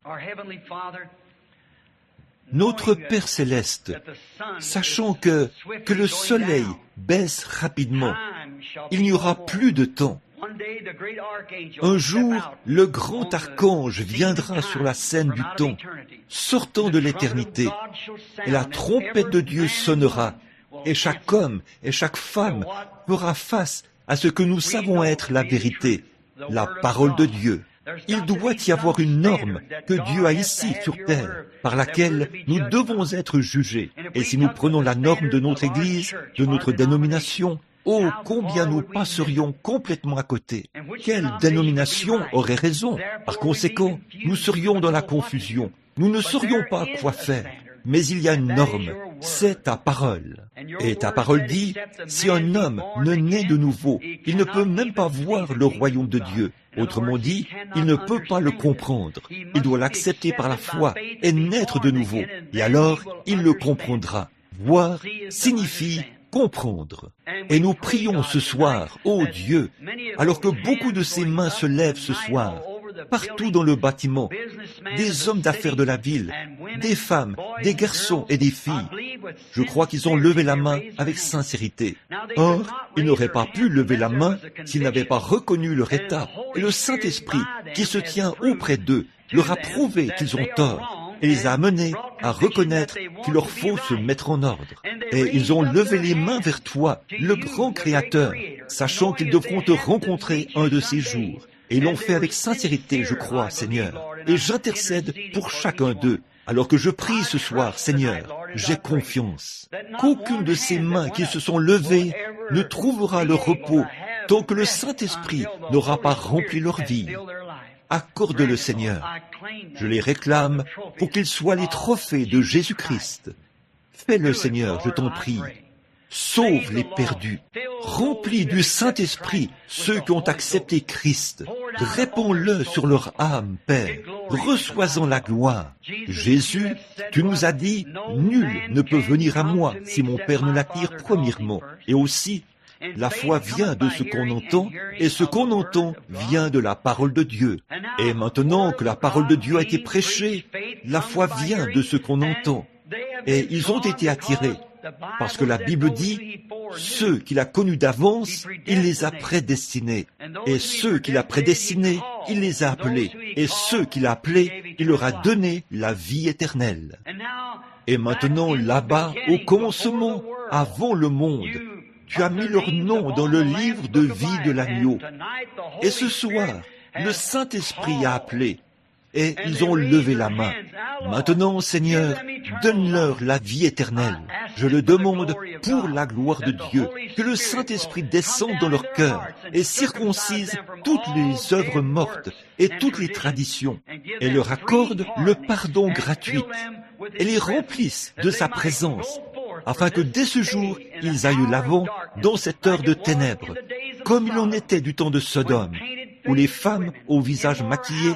Notre Père Céleste, sachant que le soleil baisse rapidement, il n'y aura plus de temps. Un jour, le grand archange viendra sur la scène du temps, sortant de l'éternité, et la trompette de Dieu sonnera, et chaque homme et chaque femme fera face à ce que nous savons être la vérité, la parole de Dieu. Il doit y avoir une norme que Dieu a ici sur terre, par laquelle nous devons être jugés. Et si nous prenons la norme de notre Église, de notre dénomination, oh, combien nous passerions complètement à côté. Quelle dénomination aurait raison? Par conséquent, nous serions dans la confusion. Nous ne saurions pas quoi faire. Mais il y a une norme, c'est ta parole. Et ta parole dit, si un homme ne naît de nouveau, il ne peut même pas voir le royaume de Dieu. Autrement dit, il ne peut pas le comprendre. Il doit l'accepter par la foi et naître de nouveau. Et alors, il le comprendra. Voir signifie comprendre. Et nous prions ce soir, ô Dieu, alors que beaucoup de ces mains se lèvent ce soir, partout dans le bâtiment, des hommes d'affaires de la ville, des femmes, des garçons et des filles. Je crois qu'ils ont levé la main avec sincérité. Or, ils n'auraient pas pu lever la main s'ils n'avaient pas reconnu leur état. Et le Saint-Esprit, qui se tient auprès d'eux, leur a prouvé qu'ils ont tort et les a amenés à reconnaître qu'il leur faut se mettre en ordre. Et ils ont levé les mains vers toi, le grand Créateur, sachant qu'ils devront te rencontrer un de ces jours. Et ils l'ont fait avec sincérité, je crois, Seigneur. Et j'intercède pour chacun d'eux. Alors que je prie ce soir, Seigneur, j'ai confiance qu'aucune de ces mains qui se sont levées ne trouvera le repos tant que le Saint-Esprit n'aura pas rempli leur vie. Accorde-le, Seigneur. Je les réclame pour qu'ils soient les trophées de Jésus-Christ. Fais-le, Seigneur, je t'en prie. Sauve les perdus. Remplis du Saint-Esprit ceux qui ont accepté Christ. Répands-le sur leur âme, Père. Reçois-en la gloire. Jésus, tu nous as dit, nul ne peut venir à moi si mon Père ne l'attire premièrement. Et aussi, la foi vient de ce qu'on entend, et ce qu'on entend vient de la parole de Dieu. Et maintenant que la parole de Dieu a été prêchée, la foi vient de ce qu'on entend. Et ils ont été attirés, parce que la Bible dit, ceux qu'il a connus d'avance, il les a prédestinés. Et ceux qu'il a prédestinés, il les a appelés. Et ceux qu'il a appelés, il leur a donné la vie éternelle. Et maintenant, là-bas, au commencement, avant le monde, tu as mis leur nom dans le livre de vie de l'agneau. Et ce soir, le Saint-Esprit a appelé, et ils ont levé la main. Maintenant, Seigneur, donne-leur la vie éternelle. Je le demande pour la gloire de Dieu, que le Saint-Esprit descende dans leur cœur et circoncise toutes les œuvres mortes et toutes les traditions, et leur accorde le pardon gratuit, et les remplisse de sa présence, afin que dès ce jour, ils aillent l'avant dans cette heure de ténèbres, comme il en était du temps de Sodome, où les femmes au visage maquillé,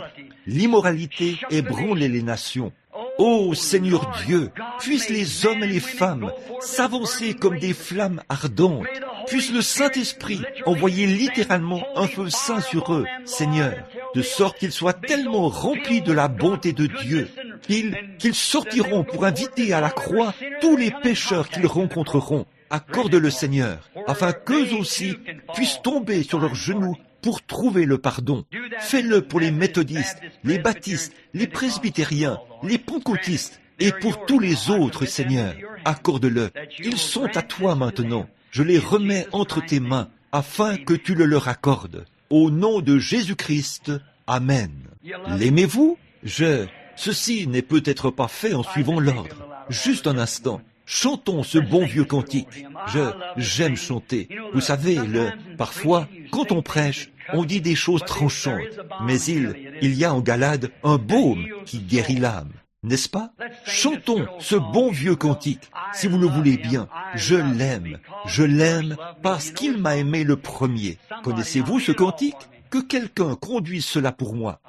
l'immoralité ébranlait les nations. Ô Seigneur Dieu, puissent les hommes et les femmes s'avancer comme des flammes ardentes, puisse le Saint-Esprit envoyer littéralement un feu saint sur eux, Seigneur, de sorte qu'ils soient tellement remplis de la bonté de Dieu, qu'ils sortiront pour inviter à la croix tous les pécheurs qu'ils rencontreront. Accorde-le, Seigneur, afin qu'eux aussi puissent tomber sur leurs genoux pour trouver le pardon. Fais-le pour les méthodistes, les baptistes, les presbytériens, les pentecôtistes et pour tous les autres, Seigneur. Accorde-le. Ils sont à toi maintenant. Je les remets entre tes mains afin que tu le leur accordes. Au nom de Jésus-Christ. Amen. L'aimez-vous? Ceci n'est peut-être pas fait en suivant l'ordre. Juste un instant. Chantons ce bon vieux cantique. J'aime chanter. Vous savez, parfois, quand on prêche, on dit des choses tranchantes, mais il y a en Galade un baume qui guérit l'âme, n'est-ce pas? Chantons ce bon vieux cantique, si vous le voulez bien. Je l'aime parce qu'il m'a aimé le premier. Connaissez-vous ce cantique? Que quelqu'un conduise cela pour moi.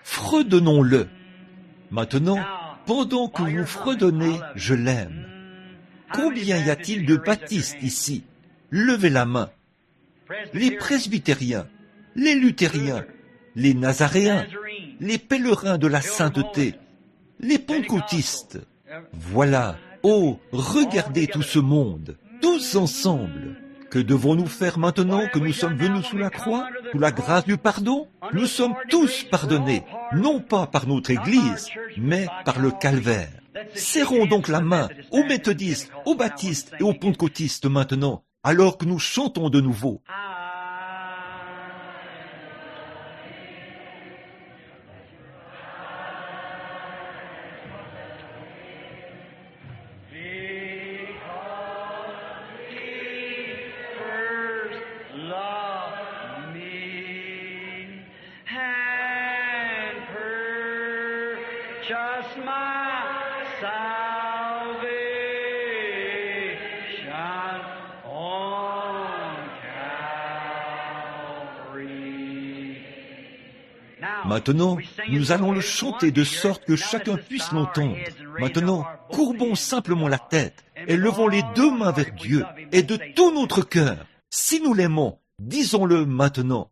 Fredonnons-le. Maintenant, pendant que vous fredonnez, je l'aime. Combien y a-t-il de baptistes ici? Levez la main. Les presbytériens, les luthériens, les nazaréens, les pèlerins de la sainteté, les pentecôtistes. Voilà. Oh, regardez tout ce monde, tous ensemble. Que devons-nous faire maintenant que nous sommes venus sous la croix, sous la grâce du pardon? Nous sommes tous pardonnés, non pas par notre Église, mais par le calvaire. Serrons donc la main aux méthodistes, aux baptistes et aux pentecôtistes maintenant, alors que nous chantons de nouveau. Maintenant, nous allons le chanter de sorte que chacun puisse l'entendre. Maintenant, courbons simplement la tête et levons les deux mains vers Dieu et de tout notre cœur. Si nous l'aimons, disons-le maintenant.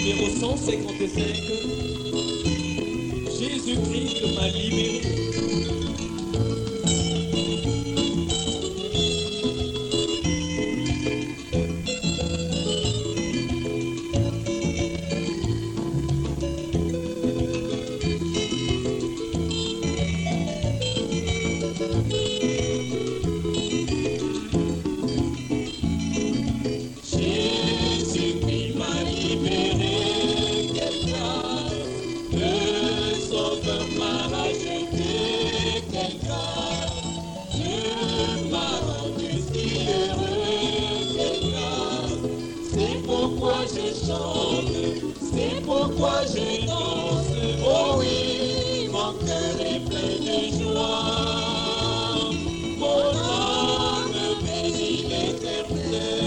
numéro 155. Jésus-Christ m'a libéré. Jésus-Christ m'a libéré, quelle grâce, le Sauveur m'a racheté, quelle grâce, Dieu m'a rendu si heureux, quelle grâce, c'est pourquoi je chante, c'est pourquoi je danse, oh oui, mon cœur est plein de joie, mon âme bénit l'Éternel.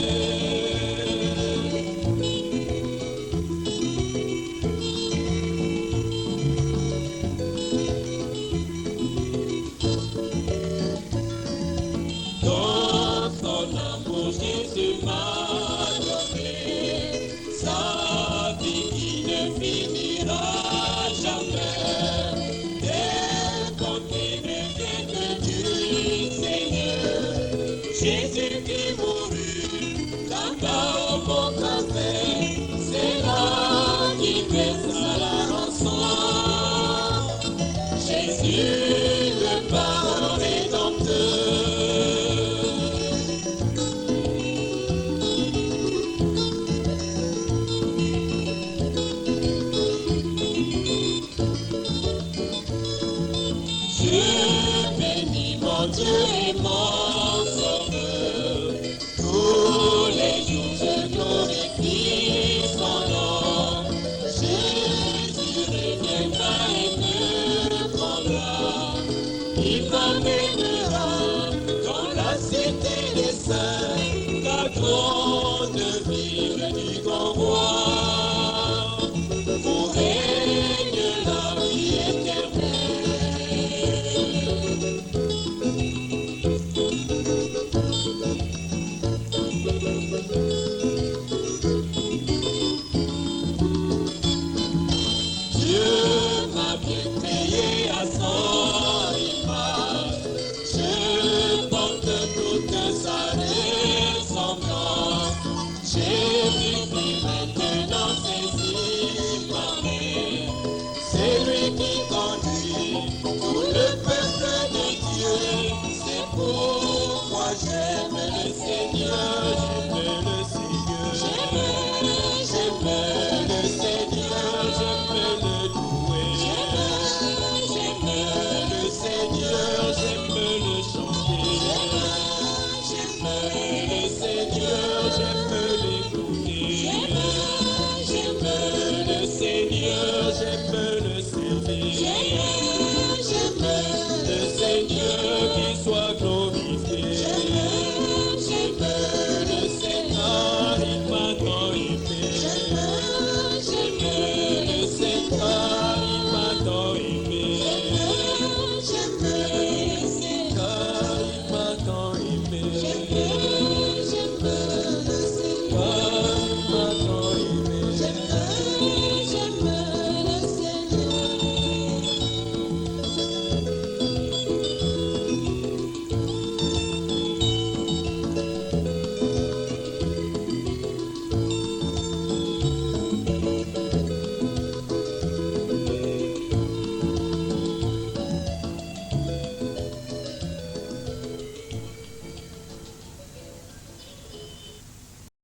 Dans son amour, Jésus m'a donné sa vie qui ne finira jamais. Dès qu'on est le Dieu du Seigneur, Jésus qui mourut là-bas au mont Calvaire, c'est là qu'il versa la rançon. Jésus, le parent rédempteur. Je bénis mon Dieu